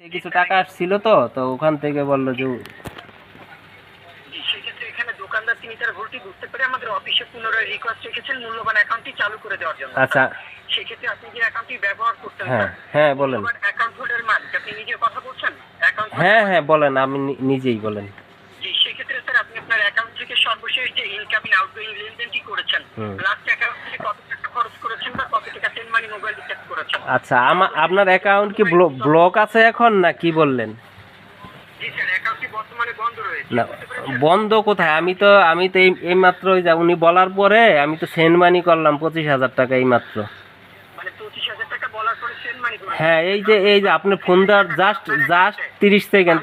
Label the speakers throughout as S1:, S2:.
S1: কিছু টাকা আসছিল তো তো ওখান থেকে বললো যে
S2: সেক্ষেত্রে এখানে দোকানদার তিনি তার ভুলটি বুঝতে পেরে আমাদের অফিসে পুনরায় রিকোয়েস্ট রেখেছেন মূল্যবান অ্যাকাউন্টটি চালু করে দেওয়ার জন্য।
S1: আচ্ছা
S2: সেক্ষেত্রে আপনি যে অ্যাকাউন্টটি ব্যবহার করতেন
S1: হ্যাঁ হ্যাঁ বলেন
S2: অ্যাকাউন্ট হোল্ডার মালিক আপনি নিজে কথা বলছেন অ্যাকাউন্ট
S1: হ্যাঁ হ্যাঁ বলেন আমি নিজেই বলেন।
S2: জি সেক্ষেত্রে স্যার আপনি আপনার অ্যাকাউন্ট থেকে সর্বশেষ যে ইনকামিং আউটগোয়িং লেনদেনটি করেছেন লাস্ট অ্যাকাউন্ট থেকে কত টাকা খরচ করেছেন বা কত টাকা সেন্ড মানি মোবাইল রিচার্জ করেছেন।
S1: আচ্ছা আপনার অ্যাকাউন্ট কি ব্লক আছে এখন না কি বললেন?
S2: জি স্যার অ্যাকাউন্টটি বর্তমানে বন্ধ রয়েছে।
S1: না বন্ধ কোথায়? আমি তো এই মাত্র উনি বলার পরে আমি তো সেন্ড মানি করলাম 25,000 টাকা এই মাত্র।
S2: মানে 25,000 টাকা বলার পরে সেন্ড মানি করেছেন।
S1: হ্যাঁ এই যে আপনি ফোন দেওয়ার জাস্ট 30 সেকেন্ড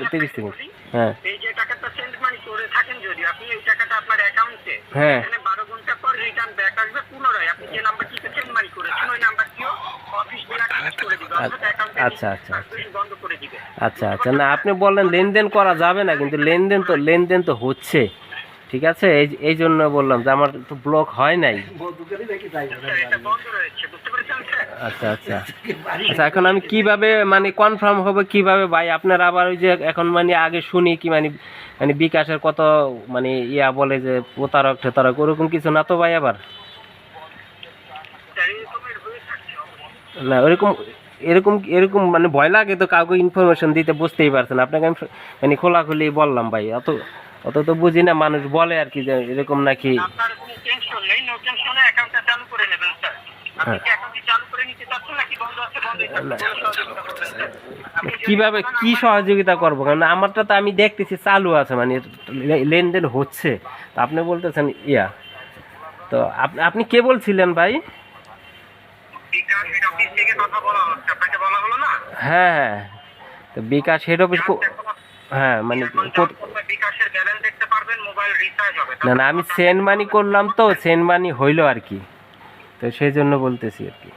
S1: হ্যাঁ
S2: এই যে টাকাটা সেন্ড মানি করে থাকেন যদি আপনি এই টাকাটা আপনার অ্যাকাউন্টে
S1: হ্যাঁ
S2: এখানে 12 ঘন্টা পর রিটার্ন ব্যাক আসবে পুনরায় আপনি যে নাম্বারটিতে সেন্ড মানি করেছেন ওই নাম্বারটিও অফিস ব্লক করে দিবে অর্থাৎ অ্যাকাউন্টে
S1: আচ্ছা আচ্ছা
S2: বন্ধ করে দিবে।
S1: আচ্ছা আচ্ছা না আপনি বললেন লেনদেন করা যাবে না কিন্তু লেনদেন তো হচ্ছে ঠিক আছে এই জন্য বললাম যে আমার তো ব্লক হয় নাই।
S2: এটা বন্ধ রয়েছে বুঝতে পেরেছেন স্যার।
S1: আচ্ছা আচ্ছা আচ্ছা এখন আমি কিভাবে মানে কনফার্ম হবে কিভাবে ভাই? আপনার আবার ওই যে এখন মানে আগে শুনি কি মানে বিকাশের কত মানে ইয়া বলে যে প্রতারক ঠেতারক ওরকম কিছু না তো ভাই আবার? না এরকম মানে ভয় লাগে তো কাউকে ইনফরমেশন দিতে, বুঝতেই পারছেন আপনাকে আমি মানে খোলাখুলি বললাম ভাই অত তো বুঝি না, মানুষ বলে আর কি যে এরকম নাকি।
S2: আপনার কোনো টেনশন নেই, নো টেনশনে অ্যাকাউন্টটা চালু করে নেবেন স্যার। আপনি কি অ্যাকাউন্টটি চালু করে নিতে চাচ্ছেন নাকি বন্ধ আছে বন্ধই থাকবে? সহযোগিতা করবেন স্যার।
S1: কিভাবে কি সহযোগিতা করবো? কারণ আমারটা তো আমি দেখতেছি চালু আছে মানে লেনদেন হচ্ছে, তো আপনি বলতেছেন ইয়া, তো আপনি কে বলছিলেন ভাই?
S2: বিকাশ হেড অফিস থেকে কথা বলা হচ্ছে, আপনাকে বলা হলো না?
S1: হ্যাঁ তো বিকাশ হেড অফিস হ্যাঁ মানে
S2: বিকাশের ব্যালেন্স দেখতে পারবেন, মোবাইল রিচার্জ হবে।
S1: না না আমি সেন্ড মানি করলাম তো সেন্ড মানি হইলো আর কি, তো সেই জন্য বলতেছি আর কি।